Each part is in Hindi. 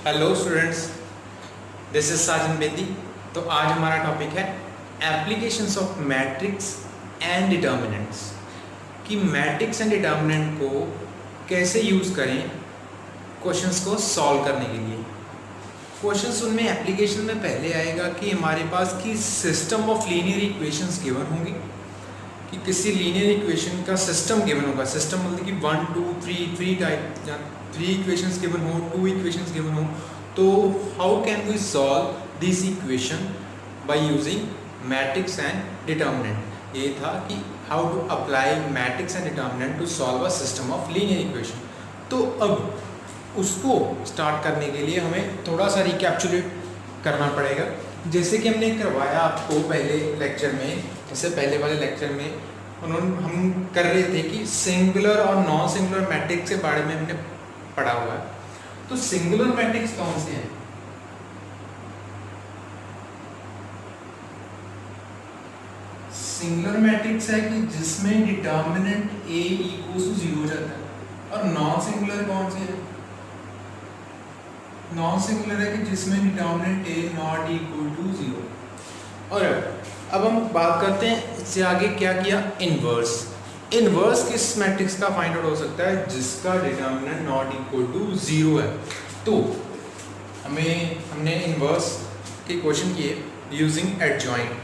हेलो स्टूडेंट्स, दिस इज साजन बेदी। तो आज हमारा टॉपिक है applications of matrix and determinants, कि मैट्रिक्स एंड डिटर्मिनेंट को कैसे यूज़ करें क्वेश्चंस को सॉल्व करने के लिए। क्वेश्चंस उनमें एप्लीकेशन में पहले आएगा कि हमारे पास की system of linear equations given होंगी, कि किसी लीनियर इक्वेशन का सिस्टम गिवन होगा। सिस्टम मतलब कि 1 2 3 टाइप या 3 इक्वेशंस गिवन हो, 2 इक्वेशंस गिवन हो, तो how can we solve this equation by using matrix and determinant. ये था कि how to apply matrix and determinant to solve a system of linear equation. तो अब उसको स्टार्ट करने के लिए हमें थोड़ा सा रिकैप्चुलेट करना पड़ेगा, जैसे कि हमने करवाया आपको पहले लेक्चर में। जैसे पहले वाले लेक्चर में हम कर रहे थे कि सिंगुलर और नॉन सिंगुलर मैट्रिक्स के बारे में हमने पढ़ा हुआ है। तो सिंगुलर मैट्रिक्स कौन से हैं? सिंगुलर मैट्रिक्स है कि जिसमें डिटर्मिनेंट a इक्वल टू 0 हो जाता है। और नॉन सिंगुलर कौन से है? नॉन सिंगुलर है कि जिसमें determinant a not equal to 0। और अब हम बात करते हैं इससे आगे क्या किया, इनवर्स। इनवर्स किस मैट्रिक्स का फाइंड आउट हो सकता है? जिसका डिटर्मिनेंट नॉट इक्वल टू 0 है। तो हमने इनवर्स के क्वेश्चन किए यूजिंग एडजॉइंट।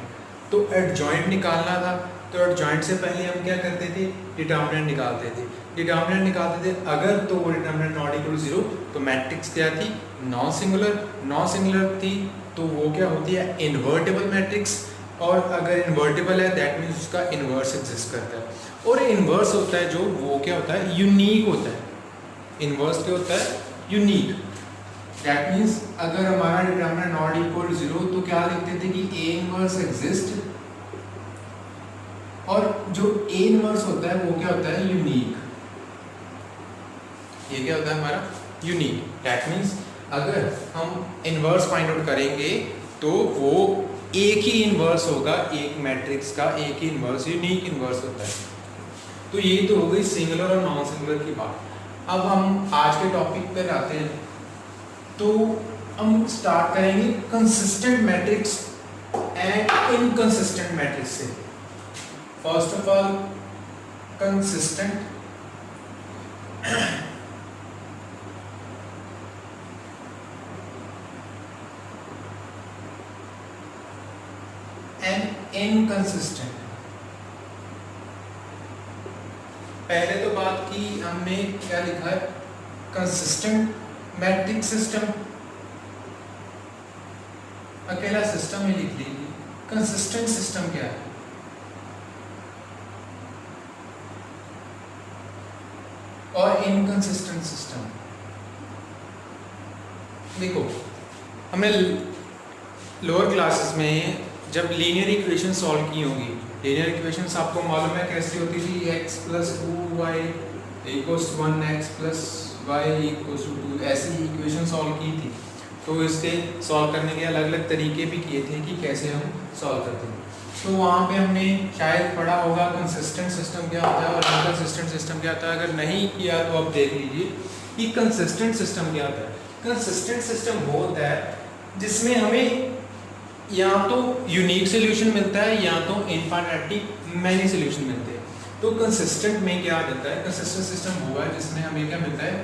तो एडजॉइंट निकालना था, तो एडजॉइंट से पहले हम क्या करते थे, डिटर्मिनेंट निकालते थे। डिटर्मिनेंट निकालते थे, अगर तो वो डिटर्मिनेंट नॉट इक्वल टू 0 तो मैट्रिक्स क्या थी, नॉन सिंगुलर। नॉन सिंगुलर थी तो वो क्या होती है, इन्वर्टेबल मैट्रिक्स। और अगर इन्वर्टेबल है दैट मीन्स उसका इन्वर्स एग्जिस्ट करता है। और इन्वर्स होता है जो, वो क्या होता है, यूनिक होता है। इन्वर्स क्या होता है, यूनिक। दैट मीन्स अगर हमारा डिटर्मिनेंट नॉट इक्वल टू 0 तो क्या लिखते थे कि ए इनवर्स एग्जिस्ट, और जो ए इनवर्स होता है वो क्या होता है, यूनिक। ये क्या होता है हमारा, यूनिक। दैट मीन्स अगर हम इनवर्स फाइंड आउट करेंगे तो वो एक ही इनवर्स होगा, एक मैट्रिक्स का एक ही इनवर्स, यूनिक इनवर्स होता है। तो ये तो हो गई सिंगुलर और नॉन सिंगुलर की बात। अब हम आज के टॉपिक पर आते हैं। तो हम स्टार्ट करेंगे consistent matrix and inconsistent matrix से। First of all consistent and inconsistent. पहले तो बात की हमने, क्या लिखा है, कंसिस्टेंट मैट्रिक्स सिस्टम, अकेला सिस्टम ही लिख लीजिए। कंसिस्टेंट सिस्टम क्या है? और इनकंसिस्टेंट सिस्टम। देखो, हमने लोअर क्लासेस में जब लीनियर इक्वेशन सॉल्व की होगी, लीनियर इक्वेशंस आपको मालूम है कैसी होती थी, x + 2y = 1x + y = 2, ऐसी इक्वेशन सॉल्व की थी। तो इसके सॉल्व करने के अलग अलग तरीके भी किए थे कि कैसे हम सॉल्व करते हैं। तो वहाँ पे हमने शायद पढ़ा होगा कंसिस्टेंट सिस्टम क्या होता है और इनकंसिस्टेंट सिस्टम क्या होता है। अगर नहीं किया तो आप देख लीजिए कि कंसिस्टेंट सिस्टम क्या होता है। कंसिस्टेंट सिस्टम वो होता है जिसमें हमें या तो यूनिक सोल्यूशन मिलता है या तो इनफाइनाइटली मैनी सोल्यूशन मिलते हैं। तो कंसिस्टेंट में क्या मिलता है, कंसिस्टेंट सिस्टम हुआ है जिसमें हमें क्या मिलता है,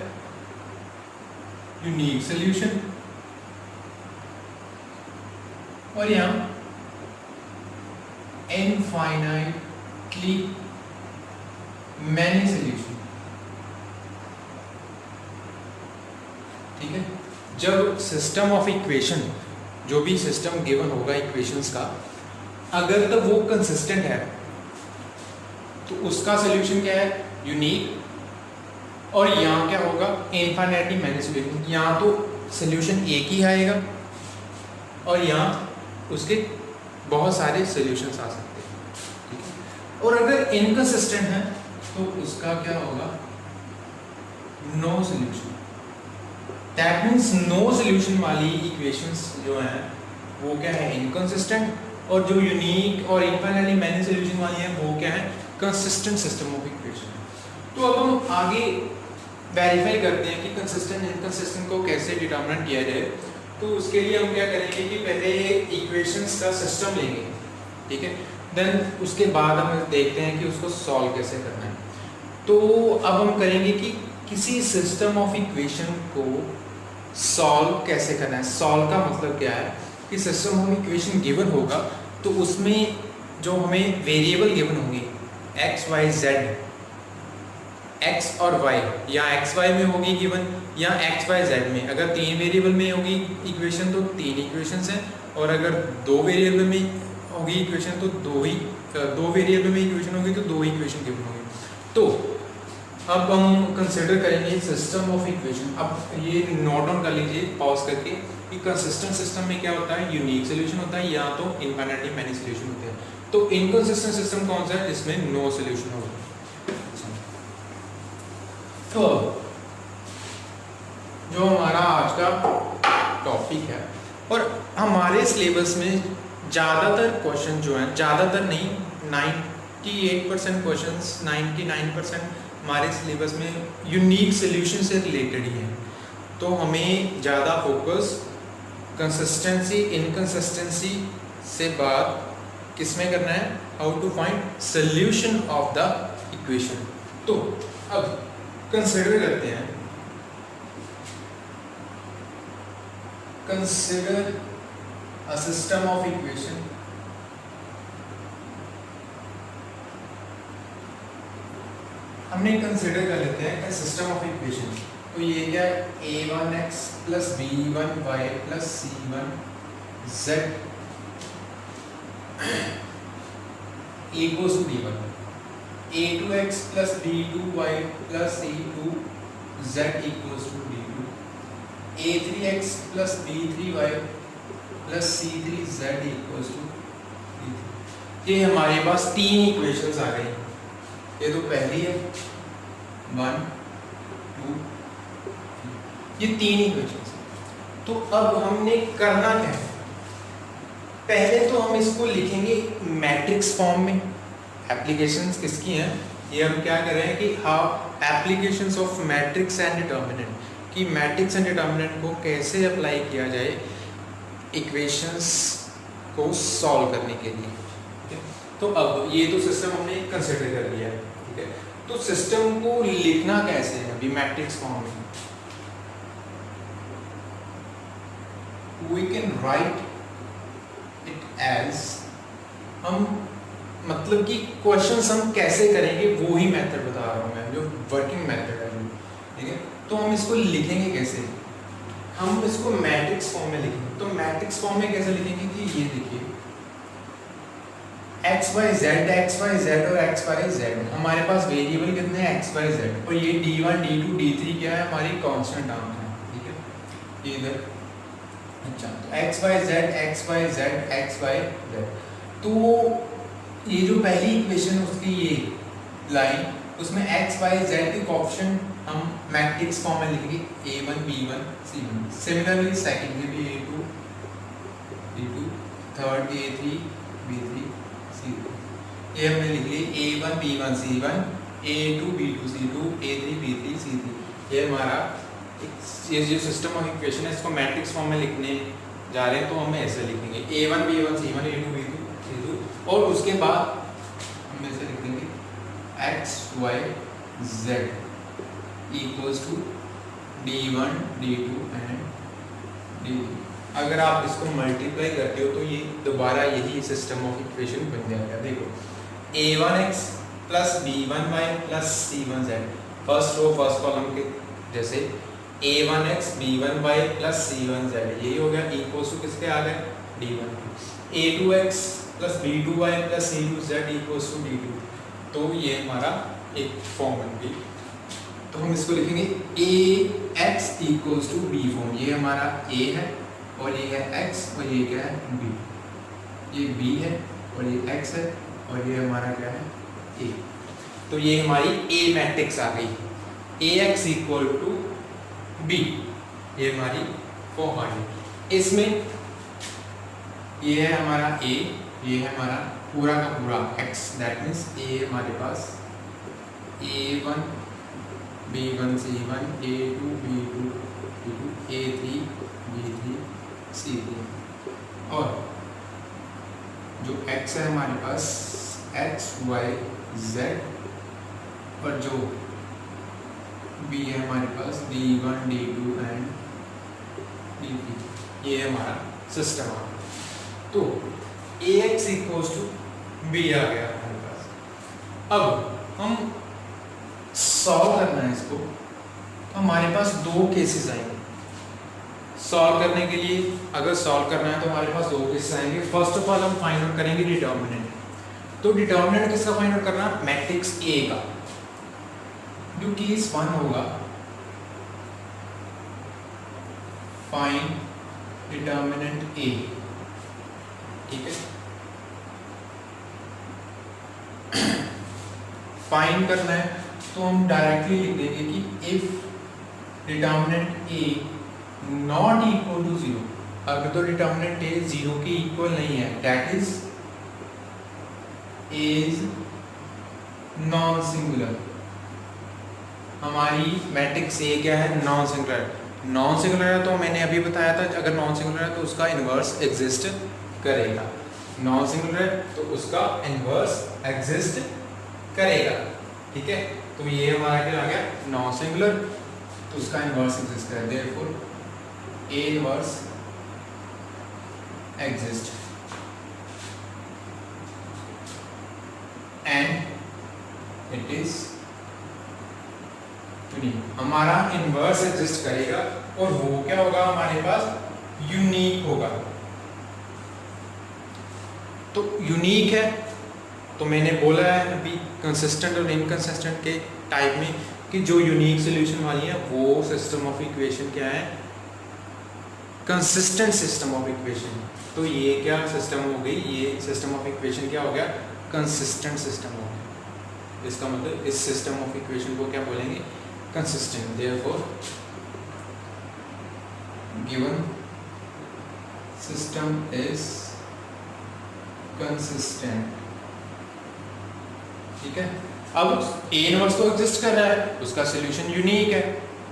यूनिक सोल्यूशन, और यहाँ इनफाइनाइटली मैनी सोल्यूशन। ठीक है, जब सिस्टम ऑफ इक्वेशन, जो भी सिस्टम गिवन होगा इक्वेशंस का, अगर तो वो कंसिस्टेंट है तो उसका सोल्यूशन क्या है, यूनिक। और यहाँ क्या होगा, इनफाइनाइटली मैनी सोल्यूशन। यहाँ तो सोल्यूशन एक ही आएगा और यहाँ उसके बहुत सारे सोल्यूशंस आ सकते हैं। ठीक है, और अगर इनकंसिस्टेंट है तो उसका क्या होगा, no solution. That means no solution वाली इक्वेशंस जो हैं वो क्या है, इनकंसिस्टेंट, और जो यूनिक और इनफाइनाइटली मैनी सोल्यूशन वाली है वो क्या है, कंसिस्टेंट सिस्टम ऑफ इक्वेशन। तो अब हम आगे वेरीफाई करते हैं कि कंसिस्टेंट इनकंसिस्टेंट को कैसे डिटरमिन किया जाए। तो उसके लिए हम क्या करेंगे कि पहले इक्वेशंस का सिस्टम लेंगे, ठीक है, देन उसके बाद हम देखते हैं कि उसको सॉल्व कैसे करना है। तो अब हम करेंगे कि किसी सिस्टम ऑफ इक्वेशन को सॉल्व कैसे करना है। सॉल्व का मतलब क्या है कि सिस्टम ऑफ इक्वेशन गिवन होगा तो उसमें जो हमें वेरिएबल गिवन होंगे एक्स वाई जेड, एक्स और वाई या एक्स वाई में होगी गिवन या एक्स वाई जेड में। अगर 3 वेरिएबल में होगी इक्वेशन तो 3 इक्वेशंस हैं, और अगर 2 वेरिएबल में होगी इक्वेशन तो 2 वेरिएबल में इक्वेशन होगी तो 2 इक्वेशन गिवन होगी। तो अब हम कंसिडर करेंगे सिस्टम ऑफ इक्वेशन। अब ये नोट डाउन कर लीजिए पॉज करके कि कंसिस्टेंट सिस्टम में क्या होता है, यूनिक सोल्यूशन होता है या तो इनफाइनाइटली मैनी सोल्यूशन होते हैं। तो इनकंसिस्टेंट सिस्टम कौन सा है, जिसमें नो सोल्यूशन होगा। तो जो हमारा आज का टॉपिक है, और हमारे सिलेबस में ज़्यादातर क्वेश्चन जो हैं, ज़्यादातर नहीं 98% क्वेश्चंस, 99% हमारे सिलेबस में यूनिक सोल्यूशन से रिलेटेड ही हैं। तो हमें ज़्यादा फोकस कंसिस्टेंसी इनकंसिस्टेंसी से बात किस में करना है, how to find solution of the equation. तो अब कंसिडर करते हैं, consider a system of equation हमने कंसिडर कर लेते हैं सिस्टम ऑफ इक्वेशन। तो ये क्या है, a1x plus b1y plus c1z equals to d1, a2x plus b2y plus c2z equals to d2, a3x plus b3y plus c3z equals to d3। ये हमारे पास 3 इक्वेशंस आ गई। ये तो पहली है 1 2, ये 3 इक्वेशंस। तो अब हमने करना क्या है, पहले तो हम इसको लिखेंगे मैट्रिक्स फॉर्म में। एप्लीकेशंस किसकी हैं, ये हम क्या कर रहे हैं कि how applications of matrix and determinant, कि मैट्रिक्स एंड डिटर्मिनेंट को कैसे अप्लाई किया जाए इक्वेशंस को सॉल्व करने के लिए। ठीक है, तो अब ये तो सिस्टम हमने कंसिडर कर लिया है। ठीक है, तो सिस्टम को लिखना कैसे है अभी मैट्रिक्स फॉर्म में। We can write it as, हम मतलब कि क्वेश्चंस हम कैसे करेंगे वो ही मेथड बता रहा हूँ मैं, जो वर्किंग मेथड है। ठीक है, तो हम इसको लिखेंगे कैसे, हम इसको मैट्रिक्स फॉर्म में लिखेंगे। तो मैट्रिक्स फॉर्म में कैसे लिखेंगे कि ये देखिए एक्स वाई जेड और एक्स वाई जेड, हमारे पास वेरिएबल कितने हैं एक्स वाई जेड, और ये d1 d2 d3 क्या है, हमारी कांस्टेंट टर्म है। ठीक है, ये इधर अच्छा, तो X Y Z X Y Z. तो ये जो पहली इक्वेशन उसकी ये लाइन, उसमें एक्स वाई जेड के कोएफिशिएंट हम मैट्रिक्स फॉर्म में लिखेंगे a1 b1 c1। Similarly second के भी a2 d2, third a3 b3 c3। ये हमने लिख ली a1 b1 c1, a2 b2 c2, a3 b3 c3। ये हमारा ये जो सिस्टम ऑफ इक्वेशन है, इसको मैट्रिक्स फॉर्म में लिखने जा रहे हैं। तो हम ऐसे लिखेंगे a1 b1 c1 a2 b2 c2, और उसके बाद हम ऐसे लिख देंगे x y z equals to d1 d2 and d3। अगर आप इसको मल्टीप्लाई करते हो तो ये दोबारा यही सिस्टम ऑफ इक्वेशन बन जाएगा। देखो a1x plus b1y plus c1z, first row first column के जैसे a1x b1y प्लस c1z, यही हो गया इक्वल्स टू किसके आ गए d1। a2x plus b2y plus c2z equals to d2। तो ये हमारा एक फॉर्म बन गई। तो हम इसको लिखेंगे ax equals to b form. ये हमारा a है और ये है x और ये क्या है b, ये b है और ये x है और ये हमारा क्या है a। तो ये हमारी a मैट्रिक्स आ गई, ax इक्वल टू b, ये हमारी फॉर्म आ गई। इसमें ये है हमारा a, ये है हमारा पूरा का पूरा x, दैट मीन्स a हमारे पास a1 B1 C1 A2 B2 B2 A3 B3 C3 और जो x है हमारे पास x y z और जो b है हमारे पास D1 D2 एंड D3, ये हमारा सिस्टम आ गया। तो ax इक्वल्स टू b आ गया हमारे पास। अब हम सॉल्व करना है इसको, तो हमारे पास दो केसेस आएंगे सॉल्व करने के लिए। अगर सॉल्व करना है तो हमारे पास दो केसेस आएंगे। फर्स्ट ऑफ ऑल हम फाइंड आउट करेंगे डिटर्मिनेंट। तो डिटर्मिनेंट किसका फाइंड आउट करना? मैट्रिक्स ए का। जो केस 1 होगा, फाइंड डिटर्मिनेंट ए, ठीक है। फाइंड करना है तो हम डायरेक्टली लिख देंगे कि if determinant A not equal to 0, अगर तो डिटर्मिनेंट ए 0 के इक्वल नहीं है, दैट इज नॉन सिंगुलर। हमारी मैट्रिक्स ए क्या है? Non singular. नॉन सिंगुलर है तो मैंने अभी बताया था, अगर नॉन सिंगुलर है तो उसका इन्वर्स एग्जिस्ट करेगा। नॉन सिंगुलर है तो उसका इन्वर्स एग्जिस्ट करेगा, ठीक है। तो ये हमारा क्या आ गया? नॉन सिंगुलर, तो उसका इन्वर्स एग्जिस्ट करेगा। Therefore A inverse exist and it is unique. हमारा इन्वर्स एग्जिस्ट करेगा और वो क्या होगा? हमारे पास यूनिक होगा। तो यूनिक है तो मैंने बोला है अभी कंसिस्टेंट और इनकंसिस्टेंट के टाइप में कि जो यूनिक सॉल्यूशन वाली है वो सिस्टम ऑफ इक्वेशन क्या है? Consistent system of equation. तो ये क्या सिस्टम हो गई? ये सिस्टम ऑफ इक्वेशन क्या हो गया? कंसिस्टेंट सिस्टम हो गया। इसका मतलब इस सिस्टम ऑफ इक्वेशन को क्या बोलेंगे? Consistent. Therefore given system is consistent, ठीक है। अब ए इनवर्स तो एग्जिस्ट कर रहा है, उसका सॉल्यूशन यूनिक है।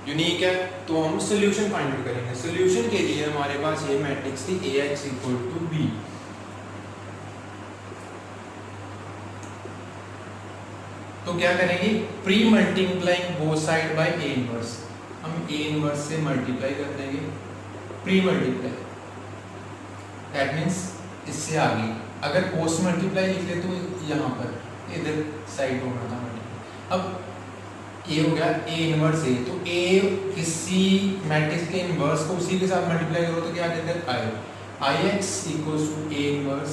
यूनिक है तो हम सॉल्यूशन फाइंड आउट करेंगे। सॉल्यूशन के लिए हमारे पास ये मैट्रिक्स थी Ax इक्वल टू b। तो क्या करेंगे? Pre multiplying both side by A inverse. हम ए इनवर्स से मल्टीप्लाई कर देंगे, प्री मल्टीप्लाई, दैट मींस इससे आगे। अगर पोस्ट मल्टीप्लाई लिख ले तो यहाँ पर इधर साइड होना था मल्टीप्लाई। अब ए हो गया ए इनवर्स ए, तो ए किसी मैट्रिक्स के इनवर्स को उसी के साथ मल्टीप्लाई करो तो क्या आ जाएगा? I X equals to A inverse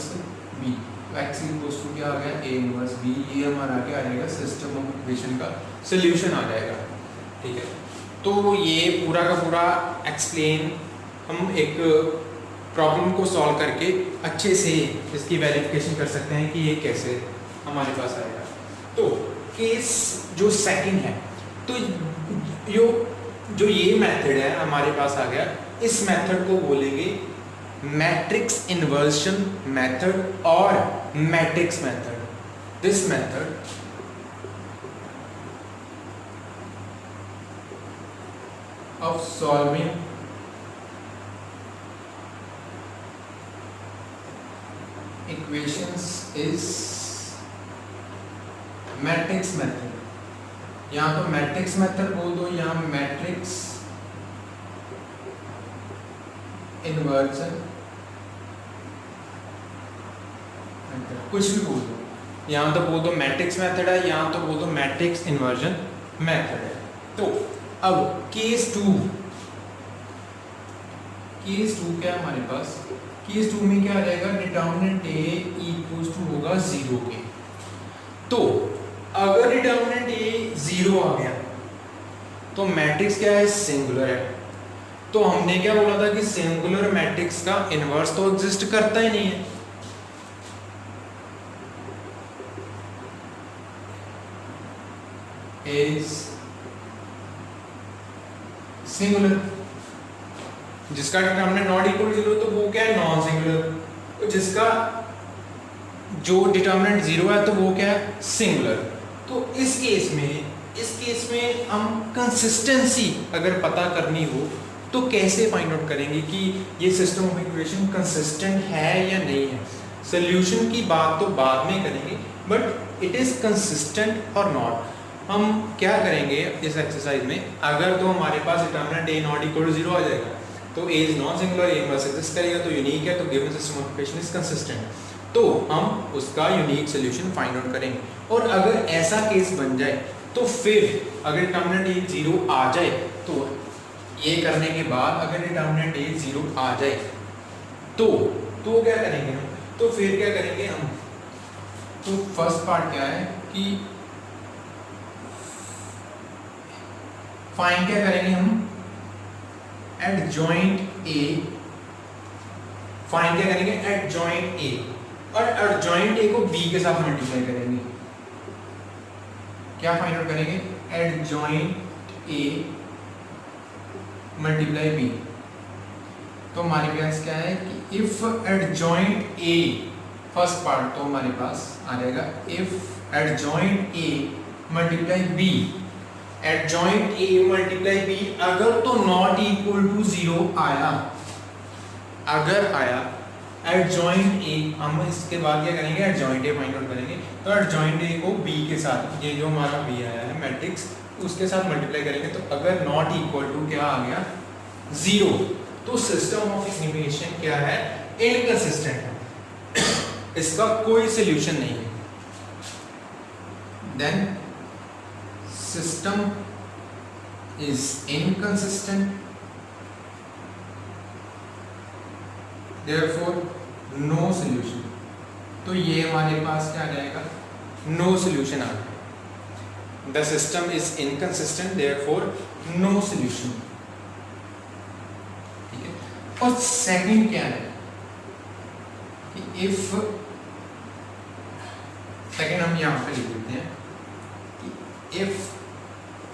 B. X equals to क्या आ गया? A inverse B. ये हमारा क्या आ जाएगा? सिस्टम ऑफ इक्वेशन का सॉल्यूशन आ जाएगा, ठीक है। तो ये पूरा का पूरा एक्सप्लेन हम एक प्रॉब्लम को सॉल्व करके अच्छे से इसकी वेरिफिकेशन कर सकते हैं कि ये कैसे हमारे पास आएगा। तो केस जो सेकंड है, तो जो ये मेथड है हमारे पास आ गया, इस मेथड को बोलेंगे मैट्रिक्स इन्वर्शन मेथड और matrix method. This method of solving equations is matrix method. यहाँ तो मैट्रिक्स मेथड बोल दो, यहाँ मैट्रिक्स इन्वर्जन, कुछ भी बोल दो। यहाँ तो बोल दो मैट्रिक्स मेथड है, यहाँ तो बोल दो मैट्रिक्स इन्वर्जन मेथड है। तो अब केस टू क्या है हमारे पास? केस टू में क्या आ जाएगा? डिटर्मिनेंट ए इक्वल्स टू होगा 0 के। तो अगर डिटर्मिनेंट ए 0 आ गया तो मैट्रिक्स क्या है? सिंगुलर है। तो हमने क्या बोला था कि सिंगुलर मैट्रिक्स का इनवर्स तो एग्जिस्ट करता ही नहीं है। Is singular. जिसका डिटर्मिनेंट नॉट इक्वल टू 0 तो वो क्या है? Non singular. तो जिसका जो डिटर्मिनेंट 0 है तो वो क्या है? सिंगुलर। तो इस केस इसमें हम कंसिस्टेंसी अगर पता करनी हो तो कैसे फाइंड आउट करेंगे कि ये सिस्टम ऑफ इक्वेशन कंसिस्टेंट है या नहीं है। सोल्यूशन की बात तो बाद में करेंगे, बट इट इज़ कंसिस्टेंट और नॉट। हम क्या करेंगे इस एक्सरसाइज में, अगर तो हमारे पास determinant A not equal to 0 आ जाएगा तो A is non singular, A inverse exist करेगा तो यूनिक है, तो given system of equation is consistent, तो हम उसका यूनिक सोल्यूशन फाइंड आउट करेंगे। और अगर ऐसा केस बन जाए तो फिर अगर डिटरमिनेंट ए 0 आ जाए तो ये करने के बाद अगर डिटरमिनेंट ए 0 आ जाए तो क्या करेंगे हम, तो फिर क्या करेंगे हम, तो फर्स्ट पार्ट क्या है कि फाइंड क्या करेंगे हम, एडजॉइंट ए, फाइंड क्या करेंगे एडजॉइंट ए, और एडजॉइंट ए को बी के साथ मल्टीप्लाई करेंगे। क्या फाइंड आउट करेंगे, एडजॉइंट ए मल्टीप्लाई बी। तो हमारे पास क्या है कि if adjoint A, first part तो हमारे पास आ जाएगा if adjoint A multiply B, adjoint A multiply B अगर तो नॉट इक्वल टू 0 आया, अगर आया एडजॉइंट ए, हम इसके बाद क्या करेंगे एडजॉइंट ए फाइंड आउट करेंगे। तो एडजॉइंट ए को बी के साथ, ये जो हमारा बी आया है मैट्रिक्स, उसके साथ मल्टीप्लाई करेंगे। तो अगर नॉट इक्वल टू क्या आ गया 0, तो सिस्टम ऑफ इक्वेशन क्या है, इनकंसिस्टेंट है, इसका कोई सोल्यूशन नहीं है। Then system is inconsistent, therefore no solution. तो ये हमारे पास क्या आ जाएगा, नो सोल्यूशन आ जाएगा। The system is inconsistent, therefore no solution. ठीक है, और सेकंड क्या है कि इफ, सेकंड हम यहां पे लिख देते हैं कि if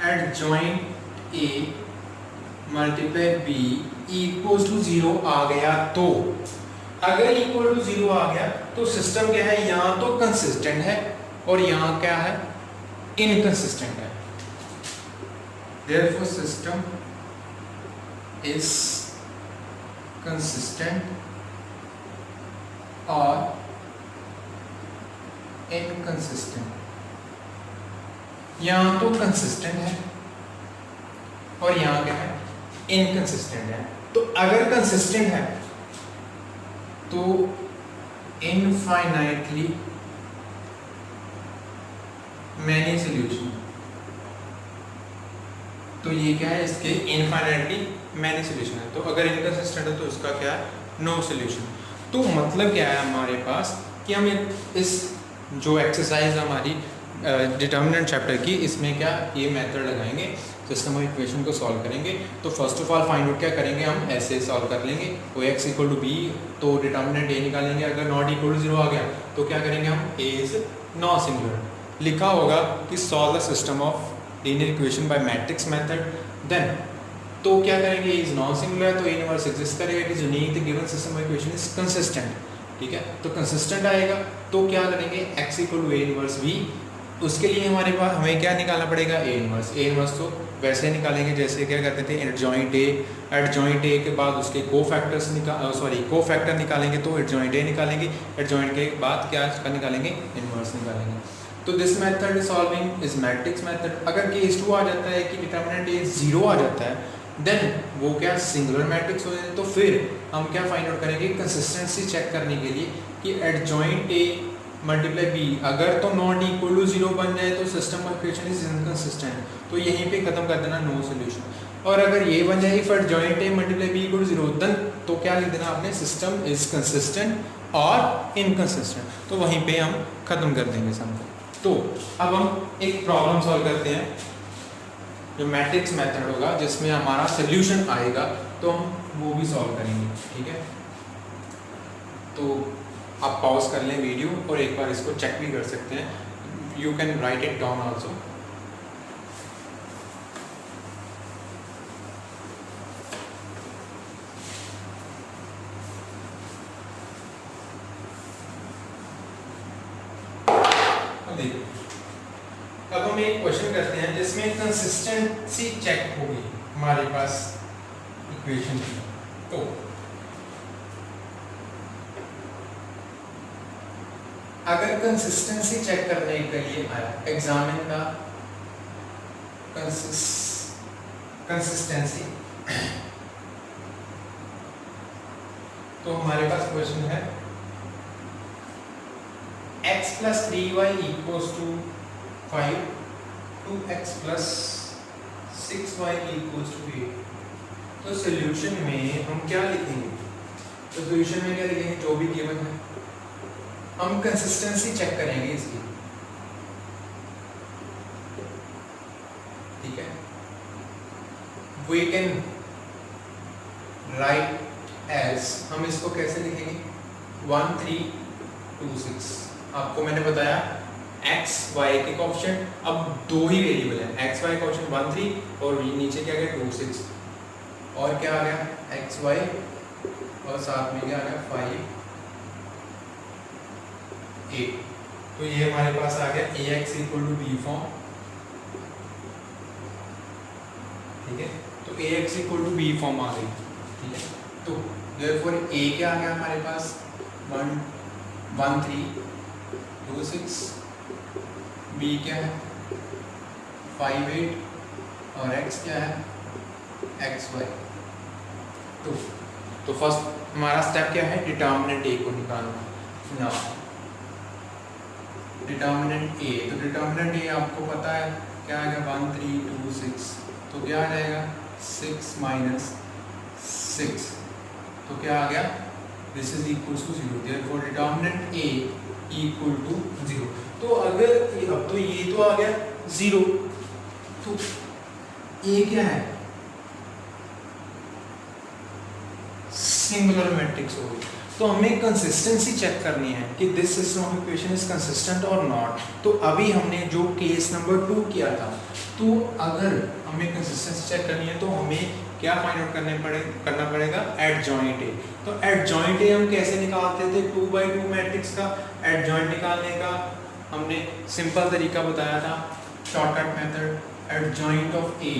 adjoint A multiply B equal to 0 आ गया, तो अगर इक्वल टू 0 आ गया तो सिस्टम क्या है, यहां तो कंसिस्टेंट है और यहां क्या है, इनकंसिस्टेंट है। देयरफॉर सिस्टम इज कंसिस्टेंट और इनकंसिस्टेंट। यहां तो कंसिस्टेंट है और यहां क्या है, इनकंसिस्टेंट है। तो अगर कंसिस्टेंट है तो इनफाइनाइटली मैनी सोल्यूशन, तो ये क्या है, इसके इनफाइनाइटली मैनी सोल्यूशन है। तो अगर इनकंसिस्टेंट है तो इसका क्या है, नो सोल्यूशन। तो मतलब क्या है हमारे पास कि हम इस जो एक्सरसाइज हमारी डिटर्मिनेंट चैप्टर की, इसमें क्या ये मेथड लगाएंगे, सिस्टम ऑफ इक्वेशन को सॉल्व करेंगे। तो first of all find out क्या करेंगे, हम ऐसे सॉल्व कर लेंगे, ओ एक्स इक्वल टू बी, तो डिटर्मिनेंट ए निकालेंगे। अगर नॉट इक्वल टू 0 आ गया तो क्या करेंगे हम, ए इज नॉन सिंगुलर। लिखा होगा कि solve the system of linear equation by matrix method. Then तो क्या करेंगे, ए इज नॉन सिंगुलर, तो ए इनवर्स एग्जिस्ट करेगा, it is unique, the given system of equation is consistent. ठीक है, तो कंसिस्टेंट आएगा तो क्या करेंगे, X equal to A inverse B. उसके लिए हमारे पास हमें क्या निकालना पड़ेगा, ए इनवर्स। ए इनवर्स तो वैसे निकालेंगे जैसे क्या करते थे, एडजॉइंट ए, एडजॉइंट ए के बाद उसके कोफैक्टर्स कोफैक्टर निकालेंगे, तो एडजॉइंट ए निकालेंगे, एडजॉइंट के बाद क्या निकालेंगे, इनवर्स निकालेंगे। तो this method solving is matrix method. अगर केस 2 आ जाता है कि डिटर्मिनेंट ए 0 आ जाता है, देन वो क्या सिंगुलर मैट्रिक्स हो जाए, तो फिर हम क्या फाइंड आउट करेंगे, कंसिस्टेंसी चेक करने के लिए कि एडजॉइंट ए मल्टीप्लाई बी अगर तो नॉट इक्वल टू 0 बन जाए तो system of equation is inconsistent, तो यहीं पे खत्म कर देना, नो सोल्यूशन। और अगर ये बन जाए if adjoint A multiply B equal to 0, then तो क्या लिख देना आपने, सिस्टम इज कंसिस्टेंट और इनकंसिस्टेंट, तो वहीं पे हम खत्म कर देंगे सब। तो अब हम एक प्रॉब्लम सॉल्व करते हैं जो मैट्रिक्स मेथड होगा, जिसमें हमारा सोल्यूशन आएगा, तो हम वो भी सॉल्व करेंगे। ठीक है, तो आप पॉज कर लें वीडियो और एक बार इसको चेक भी कर सकते हैं, you can write it down also. अब हम एक क्वेश्चन करते हैं जिसमें कंसिस्टेंसी चेक होगी हमारे पास इक्वेशन की। तो अगर कंसिस्टेंसी चेक करने के लिए आया एग्जामिन द कंसिस्टेंसी, तो हमारे पास क्वेश्चन है x plus 3y equals to 5, 2x plus 6y equals to 8। तो सॉल्यूशन में हम क्या लिखेंगे? तो सॉल्यूशन में क्या लिखेंगे? जो भी गिवन है हम कंसिस्टेंसी चेक करेंगे इसकी, ठीक है। We can write as, हम इसको कैसे लिखेंगे? 1 3 2 6। आपको मैंने बताया x y के कोएफिशिएंट, अब दो ही वेरिएबल है x y कोएफिशिएंट 1 3 और नीचे क्या गया 2 6, और क्या आ गया x y और साथ में क्या आ गया 5 8। तो ये हमारे पास आ गया ax equal to b form, ठीक है। तो ax equal to b form आ गई, ठीक है। तो देयरफॉर a क्या आ गया हमारे पास 1 1 3 2 6, b क्या है 5 8 और x क्या है x y। तो फर्स्ट हमारा स्टेप क्या है? डिटर्मिनेंट a को निकालना। ना डिटर्मिनेंट a, तो डिटर्मिनेंट a आपको पता है क्या आएगा 1 3 2 6, तो क्या आ जाएगा 6 माइनस 6, तो क्या आ गया this is equal to 0। Therefore determinant a equal to 0। तो अगर अब तो ये तो आ गया 0, तो a क्या है? सिंगुलर मैट्रिक्स हो गई। तो हमें कंसिस्टेंसी चेक करनी है कि this system of equation is consistent और नॉट। तो अभी हमने जो केस नंबर 2 किया था, तो अगर हमें कंसिस्टेंसी चेक करनी है तो हमें क्या फाइंड आउट करना पड़ेगा? Adjoint A. तो एडजॉइंट ए हम कैसे निकालते थे? 2/2 मैट्रिक्स का एडजॉइंट निकालने का हमने सिंपल तरीका बताया था, शॉर्टकट मेथड। एडजॉइंट ऑफ ए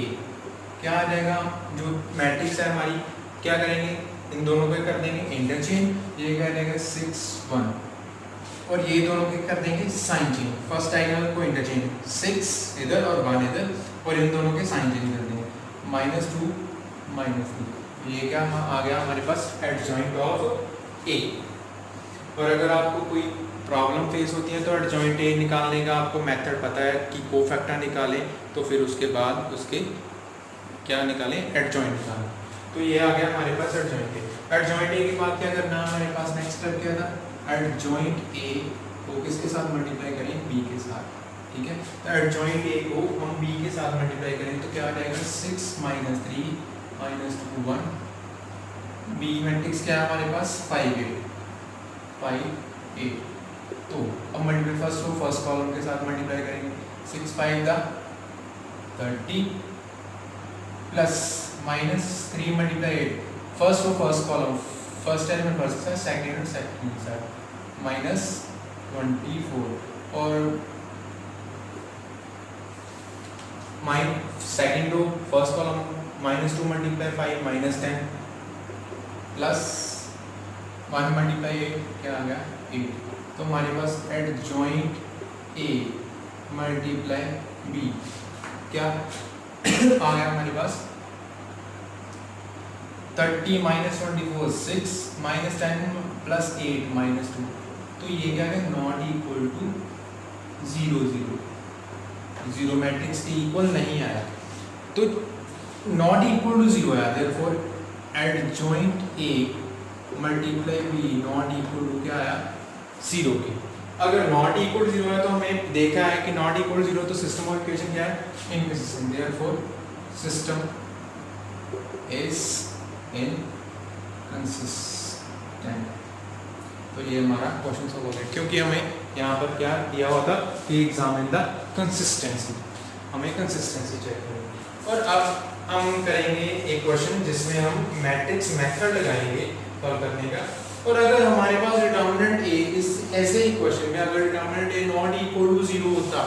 क्या आ जाएगा? जो मैट्रिक्स है हमारी, क्या करेंगे? इन दोनों को कर देंगे इंटरचेंज, ये क्या रहेगा 6 1, और ये दोनों के कर देंगे साइन चेंज। फर्स्ट डायगोनल को इंटरचेंज 6 इधर और 1 इधर, और इन दोनों के साइन चेंज कर देंगे -2 -2। ये क्या आ गया हमारे पास? एडजॉइंट ऑफ ए। और अगर आपको कोई प्रॉब्लम फेस होती है तो एडजॉइंट ए निकालने का आपको मेथड पता है कि कोफैक्टर निकालें, तो फिर उसके बाद उसके क्या निकालें? एडजॉइंट निकालें। तो ये आ गया हमारे पास एडजॉइंट ए। एडजॉइंट ए के बाद क्या करना है हमारे पास? नेक्स्ट स्टेप क्या था? एडजॉइंट ए को किसके साथ मल्टीप्लाई करें? बी के साथ, ठीक है। तो एडजॉइंट ए को हम बी के साथ मल्टीप्लाई करें तो क्या आ जाएगा? 6 -3 -2 1। बी मैट्रिक्स क्या है हमारे पास? 5 8। तो अब multiply first row first column के साथ मल्टीप्लाई करेंगे। 6 5 30 plus -3 multiply 8, first row first column, first element first के साथ, सेकंड एलिमेंट सेकंड के साथ, -24, और second row first column -2 multiply 5 -10 plus 1 multiply 8 क्या आ गया 8। तो हमारे पास एडजॉइंट ए मल्टीप्लाई बी क्या आ गया हमारे पास? 30 -24 6 -10 प्लस 8 -2। तो ये क्या है? नॉट इक्वल टू 0 0, 0 मैट्रिक्स के इक्वल नहीं आया, तो नॉट इक्वल टू 0 आया। Therefore adjoint A multiply B not equal to क्या आया? 0 के। अगर नॉट इक्वल टू 0 है तो हमें देखा है कि नॉट इक्वल टू 0 तो सिस्टम ऑफ इक्वेशन क्या है? Inconsistent. Therefore system is inconsistent. तो ये हमारा क्वेश्चन सॉल्व हो गया, क्योंकि हमें यहाँ पर क्या दिया हुआ था कि एग्जामिन द कंसिस्टेंसी, हमें कंसिस्टेंसी चेक करेंगे। और अब हम करेंगे एक क्वेश्चन जिसमें हम मैट्रिक्स मेथड लगाएंगे सॉल्व करने का। और अगर हमारे पास डिटर्मिनेंट ए इस ऐसे ही क्वेश्चन में अगर determinant A not equal to 0 होता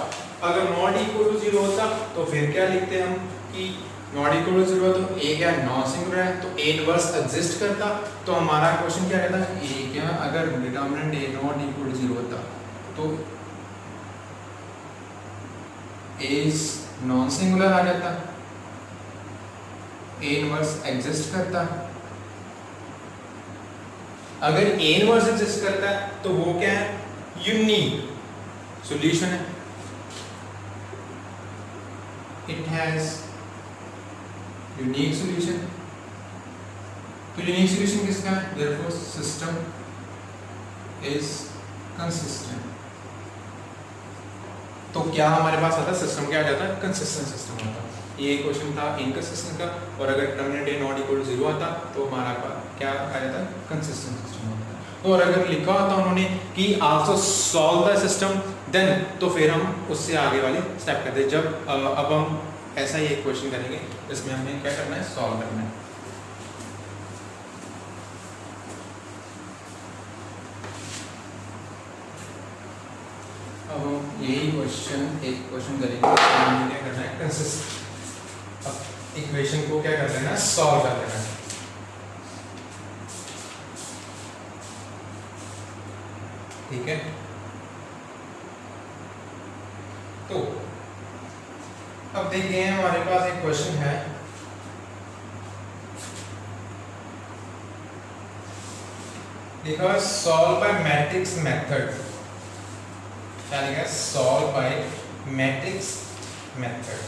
अगर नॉट इक्वल टू 0 होता तो फिर क्या लिखते हम कि नॉट इक्वल टू 0 तो ए क्या नॉन सिंगुलर है, तो ए इनवर्स एग्जिस्ट करता। तो हमारा क्वेश्चन क्या रहता है, ए क्या अगर determinant A not equal to 0 होता तो ए इज नॉन सिंगुलर आ जाता, ए इनवर्स एग्जिस्ट करता। अगर ए इनवर्स एग्जिस्ट करता है तो वो क्या है, यूनिक सॉल्यूशन है, इट हैज यूनिक सॉल्यूशन। तो यूनिक सॉल्यूशन किसका है, देयरफॉर सिस्टम इज कंसिस्टेंट। तो क्या हमारे पास आता है, सिस्टम क्या आ जाता है, कंसिस्टेंट सिस्टम आता है। ये क्वेश्चन था इनकंसिस्टेंट का, और अगर determinant A not equal to 0 आता तो हमारा क्या आ जाता है, कंसिस्टेंट सिस्टम आता है। और अगर लिखा होता उन्होंने कि also solve the system then, तो फिर हम उससे आगे वाली स्टेप करते हैं। जब अब हम ऐसा ही एक क्वेश्चन करेंगे जिसमें हमें क्या करना है, सॉल्व करना है। अब हम यही क्वेश्चन एक क्वेश्चन करेंगे, हमें क्या करना है, कंसिस्ट इक्वेशन को क्या कर लेना है, सॉल्व कर लेना है। ठीक है, तो अब देखते हैं हमारे पास एक क्वेश्चन है, देखो सॉल्व बाय मैट्रिक्स मेथड, क्या लिखा है, सॉल्व बाय मैट्रिक्स मेथड।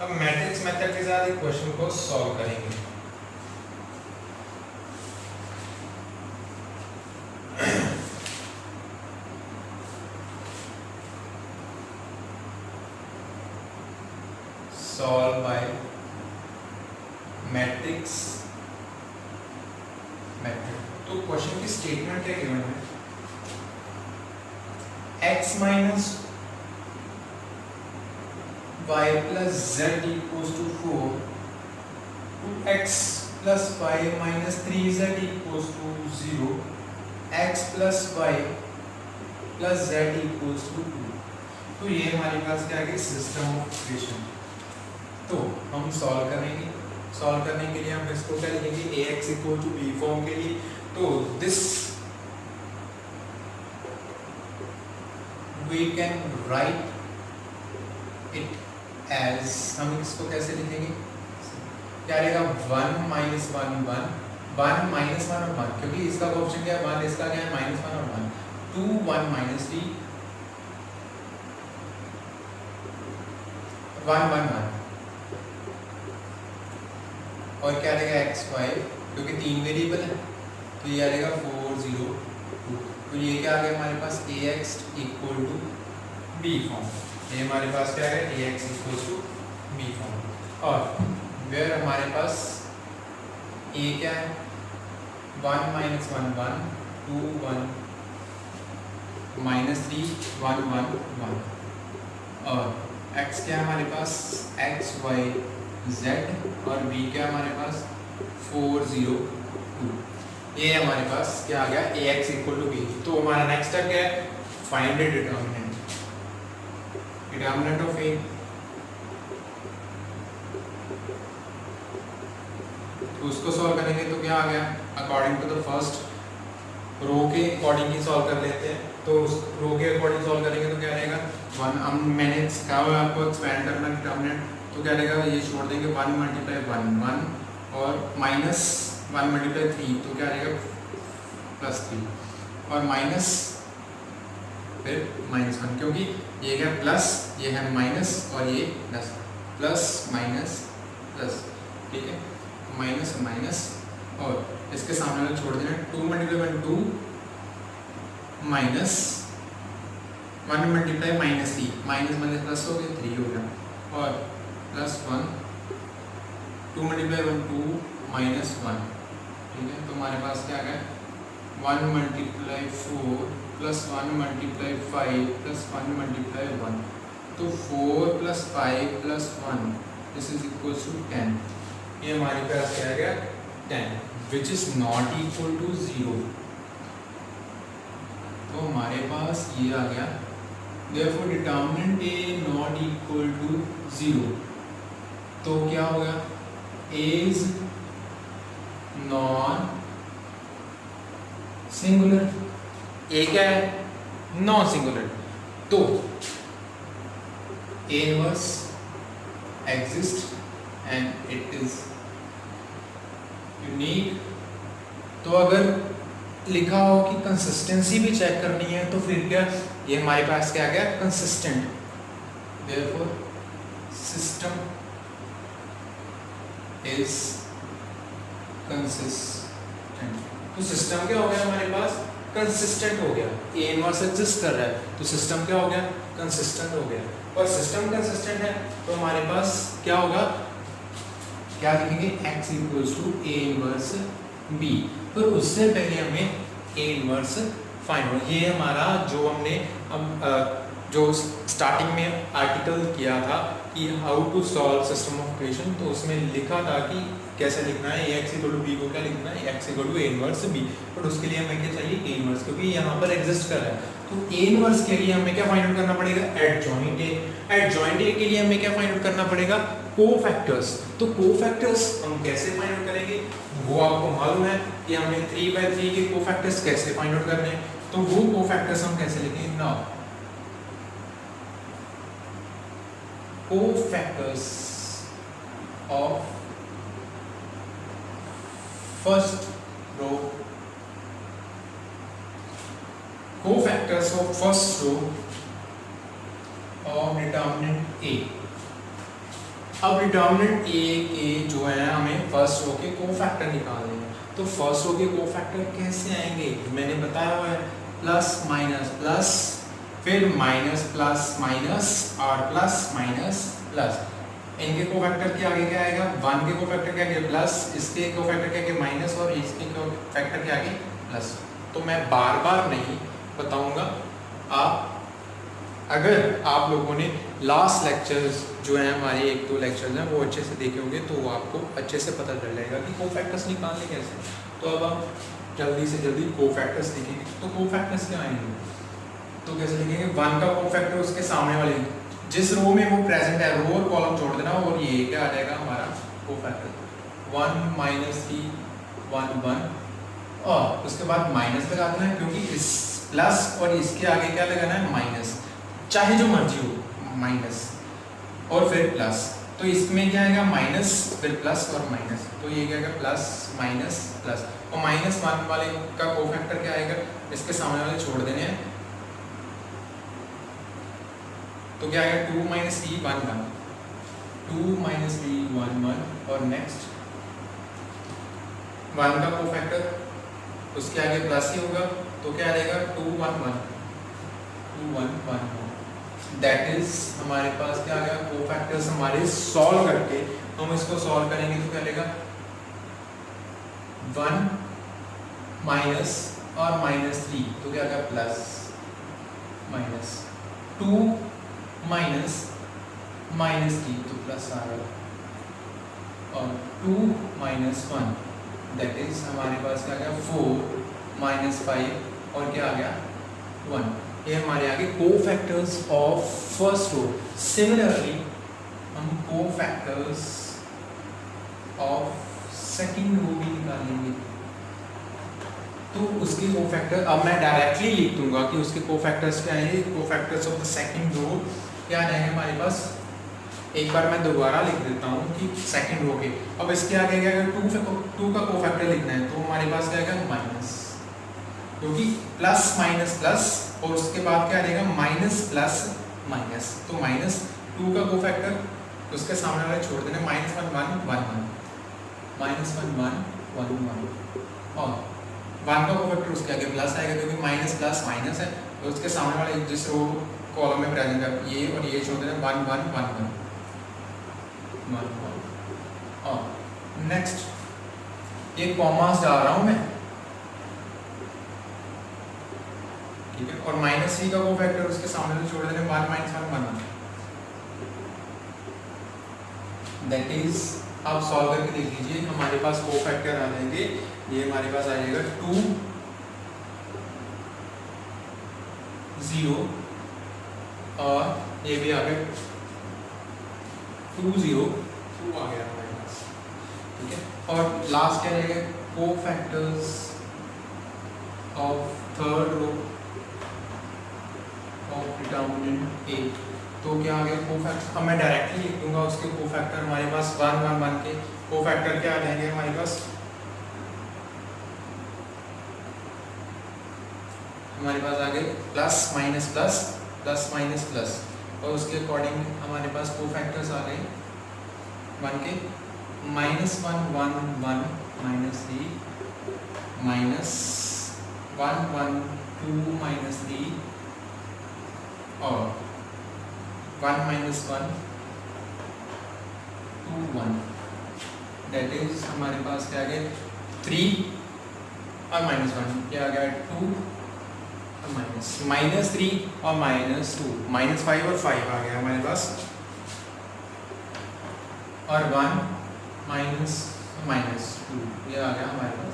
अब मैट्रिक्स मेथड के साथ एक क्वेश्चन को सॉल्व करेंगे। Solve by matrix method. तो क्वेश्चन की स्टेटमेंट क्या गिवन है, x minus y plus z equals to 4 two x plus y minus 3z equals to 0, x plus y plus z equals to 2। तो ये हमारे पास क्या है, सिस्टम ऑफ इक्वेशन। तो हम सॉल्व करेंगे, सॉल्व करने के लिए हम इसको क्या लिखेंगे, ax equal to b form के लिए। तो this we can write it as, हम इसको कैसे लिखेंगे, क्या रहेगा, 1 माइनस 1 1 1 माइनस 1 और 1, क्योंकि इसका ऑप्शन क्या है 1, इसका क्या है माइनस 1 और 1, 2 1 माइनस 3 1 1 1, और क्या रहेगा x y, क्योंकि 3 वेरिएबल है तो ये आ जाएगा 4 0 2। तो ये क्या आ गया हमारे पास, ax equal to b form. ये हमारे पास क्या है, ax equal to b form. और वेयर हमारे पास a क्या है, 1 माइनस 1 1 2 1 माइनस 3 1 1 1, और x क्या है हमारे पास, x y z, और b क्या हमारे पास 4 0 2। ये हमारे पास क्या आ गया, ax इक्वल टू b। तो हमारा नेक्स्ट स्टेप क्या है, find the determinant, determinant of a। तो उसको सॉल्व करेंगे तो क्या आ गया, according to the first row के अकॉर्डिंग ही सॉल्व कर लेते हैं। तो उस रो के अकॉर्डिंग सॉल्व करेंगे तो क्या रहेगा, 1, हम मैंने सिखाया हुआ है आपको एक्सपेंड करना डिटरमिनेंट। तो क्या रहेगा, ये छोड़ देंगे 1 मल्टीप्लाई 1 1, और माइनस 1 मल्टीप्लाई 3, तो क्या रहेगा प्लस 3, और माइनस फिर माइनस 1, क्योंकि ये क्या प्लस, ये है माइनस, और ये प्लस, प्लस माइनस प्लस, ठीक है, माइनस माइनस, और इसके सामने वाला छोड़ देना, 2 multiply 2 minus 1 multiply minus 3, minus minus plus हो गया 3 हो गया, और प्लस 1 2 मल्टीप्लाई 1 2 माइनस 1, ठीक है। तो हमारे पास क्या आ गया, 1 multiply 4 plus 1 multiply 5 plus 1 multiply 1, तो 4 plus 5 plus 1 this is equal to 10। ये हमारे पास क्या आ गया 10, which is not equal to 0। तो हमारे पास ये आ गया therefore determinant A not equal to 0, तो क्या होगा, इज नॉन सिंगुलर। ए क्या है, नॉन सिंगुलर, तो A inverse exist and it is unique. तो अगर लिखा हो कि कंसिस्टेंसी भी चेक करनी है तो फिर क्या, ये हमारे पास क्या आ गया, consistent, therefore system is consistent. तो सिस्टम क्या हो गया हमारे पास, कंसिस्टेंट हो गया। ए इनवर्स एग्जिस्ट कर रहा है तो सिस्टम क्या हो गया, कंसिस्टेंट हो गया। और सिस्टम कंसिस्टेंट है तो हमारे पास क्या होगा, क्या लिखेंगे, x equals to A inverse B. पर उससे पहले हमें ए इनवर्स फाइंड हो, ये हमारा जो हमने जो स्टार्टिंग में आर्टिकल किया था कि how to solve system of equation, तो उसमें लिखा था कि कैसे लिखना है, A X equal to B को क्या लिखना है, X equal to A inverse B. But उसके लिए हमें क्या चाहिए, ए इनवर्स, क्योंकि यहाँ पर एग्जिस्ट कर रहा है। तो ए इनवर्स के लिए हमें क्या फाइंड आउट करना पड़ेगा, एडजॉइंट ए। एडजॉइंट ए के लिए हमें क्या फाइंड आउट करना पड़ेगा, कोफैक्टर्स। तो कोफैक्टर्स हम कैसे फाइंड आउट करेंगे, वो आपको मालूम है कि हमें 3/3 के कोफैक्टर्स कैसे फाइंड आउट करने हैं। तो वो कोफैक्टर्स हम कैसे लिखेंगे, now cofactors of first row, cofactors of first row of determinant A. अब डिटर्मिनेंट ए के जो है हमें फर्स्ट रो के कोफैक्टर निकालने हैं। तो फर्स्ट रो के कोफैक्टर कैसे आएंगे, मैंने बताया हुआ है, प्लस माइनस प्लस, फिर माइनस प्लस माइनस और प्लस माइनस प्लस। इनके कोफैक्टर के आगे क्या आएगा, 1 के कोफैक्टर के आगे प्लस, इसके कोफैक्टर के आगे माइनस और इसके कोफैक्टर के आगे प्लस। तो मैं बार बार नहीं बताऊंगा, आप अगर आप लोगों ने लास्ट लेक्चर्स जो है हमारे 1-2 लेक्चर्स हैं वो अच्छे से देखे होंगे तो आपको अच्छे से पता चल जाएगा कि कोफैक्टर्स निकालने कैसे। तो अब हम जल्दी से जल्दी कोफैक्टर्स लिखेंगे। तो कोफैक्टर्स क्या आएंगे, तो कैसे लिखेंगे, 1 का कोफैक्टर उसके सामने वाले जिस रो में वो प्रेजेंट है रो और कॉलम छोड़ देना, और ये क्या आ जाएगा हमारा कोफैक्टर, 1 - 3 1 1, और उसके बाद माइनस लगा देना है क्योंकि इस प्लस और इसके आगे क्या लगाना है, माइनस, चाहे जो मर्जी हो, माइनस और फिर प्लस। तो इसमें क्या आएगा, माइनस फिर प्लस और माइनस, तो ये क्या आएगा, प्लस माइनस प्लस। और -1 वाले का कोफैक्टर क्या आएगा, इसके सामने वाले छोड़ देने हैं, तो क्या आएगा, 2 - 3 1 1, 2 - 3 1 1, और नेक्स्ट 1 का कोफैक्टर उसके आगे प्लस ही होगा, तो क्या आएगा, 2 1 1 2 1 1 1। दैट इज हमारे पास क्या आ गया, कोफैक्टर्स हमारे सॉल्व करके हम इसको सॉल्व करेंगे तो क्या लेगा, 1 माइनस और -3, तो क्या आ गया, प्लस माइनस, 2 माइनस -3, तो प्लस आ गया, और 2 - 1, दैट इज हमारे पास क्या आ गया, 4 - 5, और क्या आ गया, 1। ये हमारे आगे cofactors of first row. Similarly हम कोफैक्टर्स ऑफ सेकंड रो भी निकालेंगे। तो उसके कोफैक्टर अब मैं डायरेक्टली लिख दूंगा कि उसके कोफैक्टर्स क्या हैं, cofactors of the second row क्या आएंगे हमारे पास। एक बार मैं दोबारा लिख देता हूँ कि सेकंड रो के, अब इसके आगे क्या अगर 2 का कोफैक्टर लिखना है तो हमारे पास क्या आएगा, माइनस, क्योंकि प्लस माइनस प्लस, और उसके बाद क्या आएगा, माइनस प्लस माइनस, तो -2 का कोफैक्टर उसके सामने वाले छोड़ देने, -1 1 1 1, -1 1 1 1, और 1 का कोफैक्टर उसके आगे प्लस आएगा क्योंकि माइनस प्लस माइनस है, तो उसके सामने वाले जिस रो कॉलम में प्रेजेंट है ये और ये छोड़ देना, 1 1 1 1 1 1, और नेक्स्ट ये कॉमास डाल रहा हूँ मैं, ठीक है, और -3 का कोफैक्टर उसके सामने से छोड़ देने, 1 - 1 1 1। दैट इज आप सॉल्व करके देख लीजिए, हमारे पास कोफैक्टर आ जाएंगे, ये हमारे पास आ जाएगा 2 0 और ये भी आ गया 2 0 2 आ गया हमारे पास, ठीक है। और लास्ट क्या रहेगा, cofactors of third row of determinant A. तो क्या आ गया कोफैक्टर, अब मैं डायरेक्टली लिख दूंगा उसके कोफैक्टर हमारे पास 1 1 1 के कोफैक्टर क्या आ जाएंगे हमारे पास, हमारे पास आ गए plus minus plus plus minus plus, और उसके अकॉर्डिंग हमारे पास कोफैक्टर्स आ गए 1 के -1 1 1 -3 -1 1 2 -3 और 1 -1 2 1, दैट इज हमारे पास क्या आ गया 3 और -1 क्या आ गया 2 और -3 और -2 -5 और 5 आ गया हमारे पास, और 1 -2 ये आ गया हमारे पास।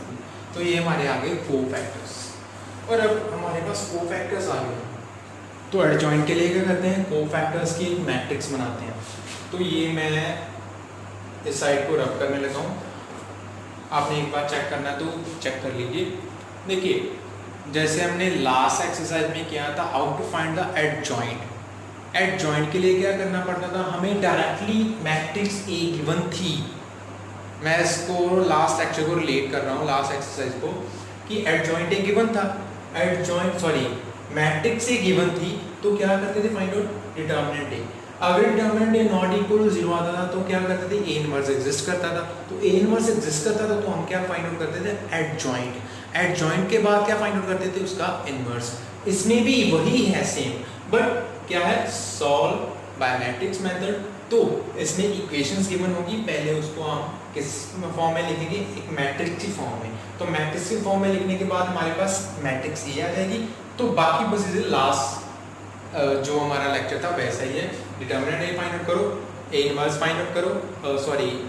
तो ये हमारे आ गए कोफैक्टर्स। और अब हमारे पास कोफैक्टर्स आ गए, तो एडजॉइंट के लिए क्या करते हैं, कोफैक्टर्स की एक मैट्रिक्स बनाते हैं। तो ये मैं इस साइड को रब करने लगा हूँ, आपने एक बार चेक करना तो चेक कर लीजिए। देखिए जैसे हमने लास्ट एक्सरसाइज में किया था how to find the adjoint, adjoint के लिए क्या करना पड़ता था, हमें डायरेक्टली मैट्रिक्स ए गिवन थी। मैं इसको लास्ट लेक्चर को रिलेट कर रहा हूँ, लास्ट एक्सरसाइज को, कि एडजॉइंट ए गिवन था, मैट्रिक्स ए गिवन थी, तो क्या करते थे फाइंड आउट डिटर्मिनेंट ए। अगर determinant A not equal to 0 आता था तो क्या करते थे, ए इनवर्स एग्जिस्ट करता था। तो ए इनवर्स एग्जिस्ट करता था तो हम क्या फाइंड आउट करते थे, एडजॉइंट। एडजॉइंट के बाद क्या फाइंड आउट करते थे, उसका इनवर्स। इसमें भी वही है सेम, बट क्या है, सॉल्व बाय मैट्रिक्स मेथड। तो इसमें इक्वेशंस गिवन होगी, पहले उसको हम किस फॉर्म में लिखेंगे, एक मैट्रिक्स की फॉर्म में। तो मैट्रिक्स की फॉर्म में लिखने के बाद हमारे पास मैट्रिक्स ए आ जाएगी। तो बाकी प्रोसीजर लास्ट जो हमारा लेक्चर था वैसा ही है, डिटर्मिनेंट ए फाइंड आउट करो, ए इनवर्स फाइंड आउट करो,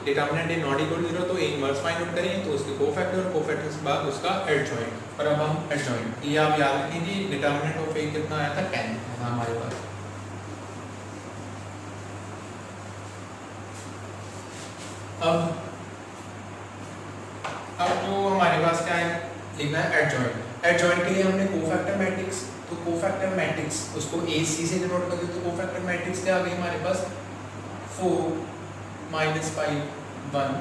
determinant A not equal to 0 तो ए इनवर्स फाइंड आउट करेंगे, तो उसके कोफैक्टर, कोफैक्टर के बाद उसका एडजॉइंट। और अब हम एडजॉइंट, ये आप याद रखेंगे, डिटर्मिनेंट ऑफ ए कितना आया था, 10 था हमारे पास। अब जो हमारे पास क्या है, लिखना है एडजॉइंट। एडजॉइंट के लिए हमने कोफैक्टर मैट्रिक्स, तो कोफैक्टर मैट्रिक्स उसको ए सी से डिनोट कर देते। तो कोफैक्टर मैट्रिक्स क्या आ गई हमारे पास, 4 -5 1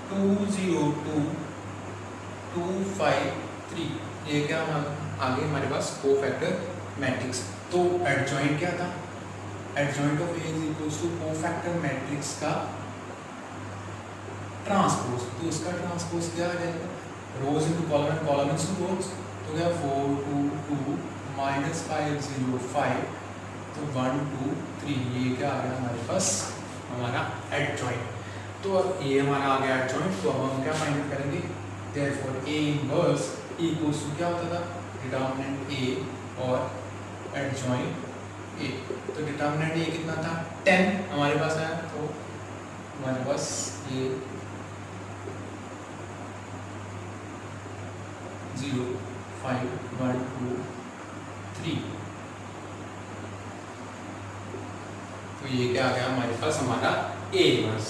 2 0 2 2 5 3, ये क्या आगे हमारे पास कोफैक्टर मैट्रिक्स। तो एडजॉइंट क्या था, adjoint of A is equals to cofactor matrix का ट्रांसपोज। तो उसका ट्रांसपोज क्या आ जाएगा, rows into column and column into rows. तो क्या 4 2 2 -5 0 5, तो 1 2 3, ये क्या आ गया हमारे पास, हमारा एडजॉइंट। तो ये हमारा आ गया एडजॉइंट। तो अब हम क्या फाइंड आउट करेंगे, therefore A inverse equals to क्या होता था, डिटर्मिनेंट ए और एडजॉइंट ए। तो डिटर्मिनेंट ए कितना था, 10 हमारे पास आया। तो हमारे पास ये 0 5 1 2 3, तो ये क्या आ गया हमारे पास, हमारा A inverse.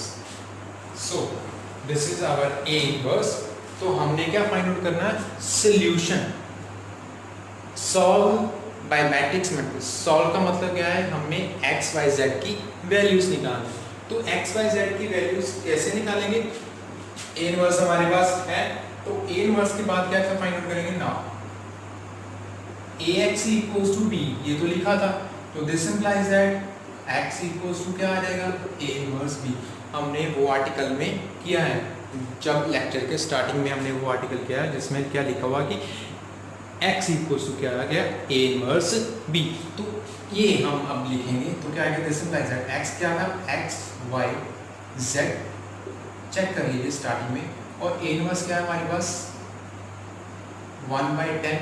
So this is our A inverse. तो हमने क्या फाइंड आउट करना है, solution, solve by matrix method. Solve का मतलब क्या है, हमें एक्स वाई जेड की वैल्यूज निकालनी। तो एक्स वाई जेड की वैल्यूज कैसे निकालेंगे, ए इनवर्स हमारे पास है, तो ए इनवर्स के बाद क्या फाइंड आउट करेंगे, now ax equals to b, ये तो लिखा था। तो this implies that x equals to क्या आ जाएगा, a इनवर्स b। हमने वो आर्टिकल में किया है, जब लेक्चर के स्टार्टिंग में हमने वो आर्टिकल किया है जिसमें क्या लिखा हुआ कि x इक्वल्स टू क्या आ गया, a इनवर्स b। तो ये हम अब लिखेंगे, तो क्या आएगा, दिस इंप्लाइज दैट x क्या था, x y z, चेक कर लीजिए स्टार्टिंग में। और a इनवर्स क्या है हमारे पास, 1/10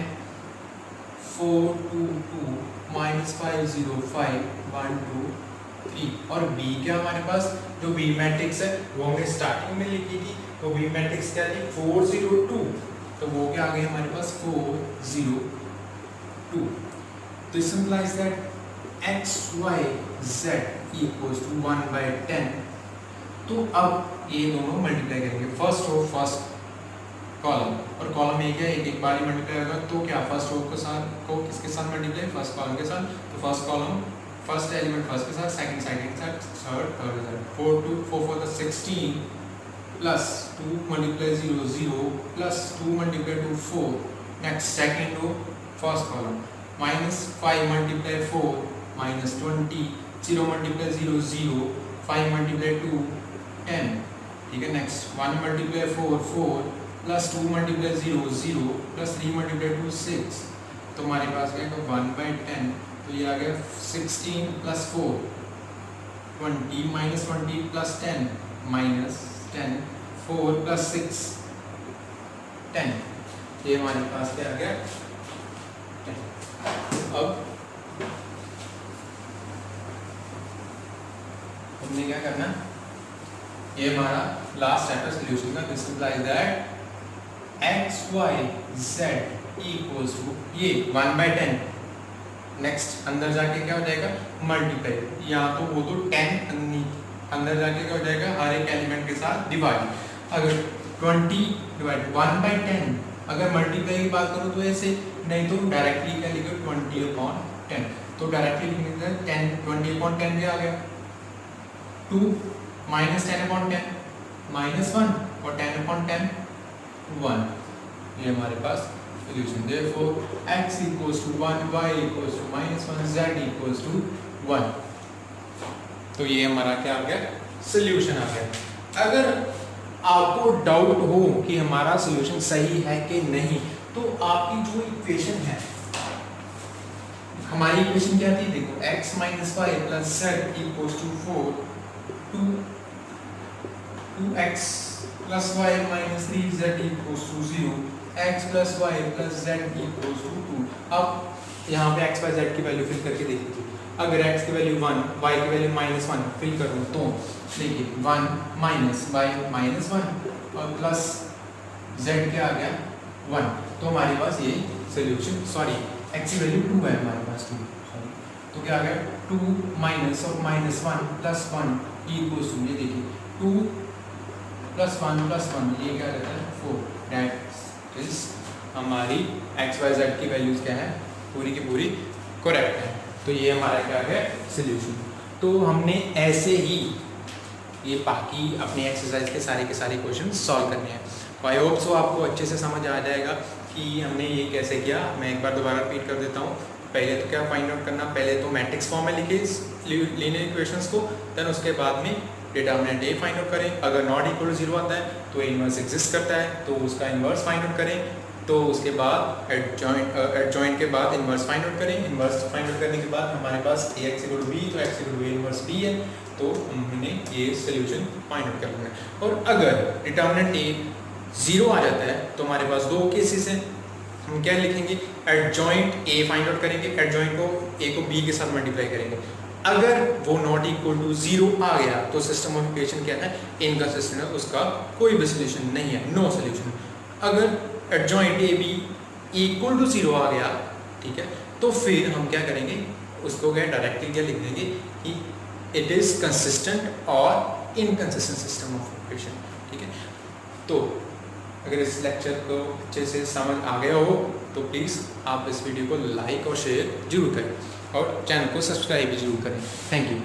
4 2 2 -5 0 5 1 2 3। और b क्या हमारे पास, जो b मैट्रिक्स है वो हमने स्टार्टिंग में लिखी थी। तो b मैट्रिक्स क्या थी, 4 0 2, तो वो क्या आ गई हमारे पास 4 0 2। This implies that x y z equals to 1/10. तो अब ये दोनों मल्टीप्लाई करेंगे, फर्स्ट रो फर्स्ट कॉलम, और कॉलम एक है, एक एक बार ही मल्टीप्लाई होगा, तो क्या फर्स्ट रो के साथ को किसके साथ मल्टीप्लाई, फर्स्ट कॉलम के साथ, तो first column first element first के साथ, सेकंड सेकंड के साथ, थर्ड थर्ड के साथ, 4 4 the 16 plus 2 multiply 0 0 plus 2 multiply 2 4, next second row first column minus 5 multiply 4 minus 20, 0 multiply 0 0, 5 multiply 2 10, ठीक है। Next 1 multiply 4 4 plus 2 multiply 0 0 plus 3 multiply 2 6, तो हमारे पास क्या है 1/10, तो ये आ गया 16 plus 4 20 minus 20 plus 10 minus 10 4 plus 6 10, ये हमारे पास क्या आ गया 10। अब हमने क्या करना, ये हमारा लास्ट स्टेप है सॉल्यूशन का। This implies that x y z equals to ये 1/10, नेक्स्ट अंदर जाके क्या हो जाएगा मल्टीप्लाई, यहाँ तो वो तो 10 अंदर जाके क्या हो जाएगा हर एक एलिमेंट के साथ डिवाइड, अगर 20 डिवाइड 1/10, अगर मल्टीप्लाई की बात करो तो ऐसे, नहीं तो डायरेक्टली क्या लिखो 20/10, तो डायरेक्टली लिखने 10 20/10 भी आ गया, 2 माइनस 10/10 माइनस 1 और 10/10 1, ये हमारे पास solution. Therefore x equals to 1, y equals to -1, z equals to 1, तो ये हमारा क्या आ गया सॉल्यूशन आ गया। अगर आपको डाउट हो कि हमारा सॉल्यूशन सही है कि नहीं, तो आपकी जो इक्वेशन है, हमारी इक्वेशन क्या थी देखो, x - y + z equals to 4, 2x plus y minus 3z equals to 0, x plus y plus z equals to 2। अब यहाँ पे x by z की वैल्यू फिल करके देखिए, अगर x की वैल्यू 1, y की वैल्यू -1 फिल करूँ तो देखिए 1 माइनस y -1 और प्लस z क्या आ गया 1, तो हमारे पास ये सोल्यूशन, सॉरी x की वैल्यू 2 है हमारे पास 2, सॉरी, तो क्या आ गया 2 माइनस और -1 प्लस 1 इक्वल्स टू, ये देखिए 2 प्लस 1 ये क्या रहता है 4, दैट इज हमारी x y z की वैल्यूज क्या है पूरी की पूरी करेक्ट है, तो ये हमारा क्या है सॉल्यूशन। तो हमने ऐसे ही ये बाकी अपने एक्सरसाइज के सारे क्वेश्चन सॉल्व करने हैं। तो आई होप सो आपको अच्छे से समझ आ जाएगा कि हमने ये कैसे किया। मैं एक बार दोबारा रिपीट कर देता हूँ। पहले तो क्या फाइंड आउट करना, पहले तो मैट्रिक्स फॉर्म में लिखे लीनियर इक्वेशंस को, देन उसके बाद में डिटर्मिनेंट ए फाइंड आउट करें। अगर नॉट इक्वल टू 0 आता है तो इनवर्स एग्जिस्ट करता है, तो उसका इनवर्स फाइंड आउट करें। तो उसके बाद एडजॉइंट के बाद इनवर्स फाइंड आउट करें। इनवर्स फाइंड आउट करने के बाद हमारे पास ax इक्वल टू b, तो x equal to a inverse b है, तो हमने ये सोल्यूशन फाइंड आउट कर लेना है। और अगर डिटर्मिनेंट a 0 आ जाता है तो हमारे पास दो केसेस हैं, हम क्या लिखेंगे, एडजॉइंट a फाइंड आउट करेंगे, एडजॉइंट को a को b के साथ मल्टीप्लाई करेंगे। अगर वो नॉट इक्वल टू 0 आ गया तो सिस्टम ऑफ इक्वेशन क्या है, इनकंसिस्टेंट है, उसका कोई भी सोल्यूशन नहीं है, नो सोल्यूशन। अगर adjoint A B equal to 0 आ गया, ठीक है, तो फिर हम क्या करेंगे, उसको क्या डायरेक्टली क्या लिख देंगे कि इट इज कंसिस्टेंट और इनकंसिस्टेंट सिस्टम ऑफ इक्वेशन, ठीक है। तो अगर इस लेक्चर को अच्छे से समझ आ गया हो तो प्लीज़ आप इस वीडियो को लाइक और शेयर जरूर करें और चैनल को सब्सक्राइब भी जरूर करें। Thank you.